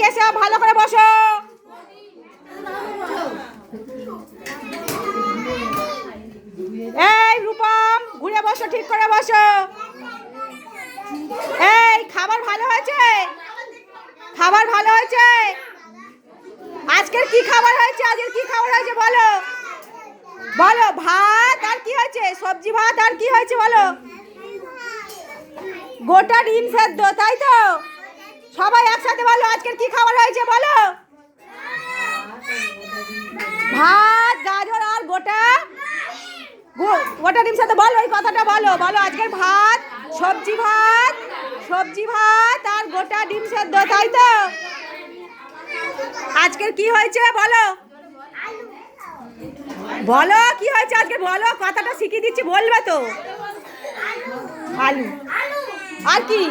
কেশব ভালো করে বসো। এই রূপম ঘুরে বসো, ঠিক করে বসো। এই খাবার ভালো হয়েছে? খাবার ভালো হয়েছে? আজকের কি খাবার হয়েছে? আজকের কি খাবার হয়েছে বলো বলো। ভাত আর কি হয়েছে? সবজি ভাত আর কি হয়েছে বলো? গোটা ডিম সেদ্ধ, তাই তো? সবাই একসাথে বলো আজকের কি খাবার হয়েছে বলো। ভাত, গাজর আর গোটা গোটা ডিম সেদ্ধ। বলো এই কথাটা বলো বলো। আজকের ভাত, সবজি ভাত, সবজি ভাত আর গোটা ডিম সেদ্ধ, তাই তো? আজকের কি হয়েছে বলো বলো। কি হয়েছে আজকে বলো, কথাটা শিখিয়ে দিচ্ছি, বলবে তো। আলু আর কি?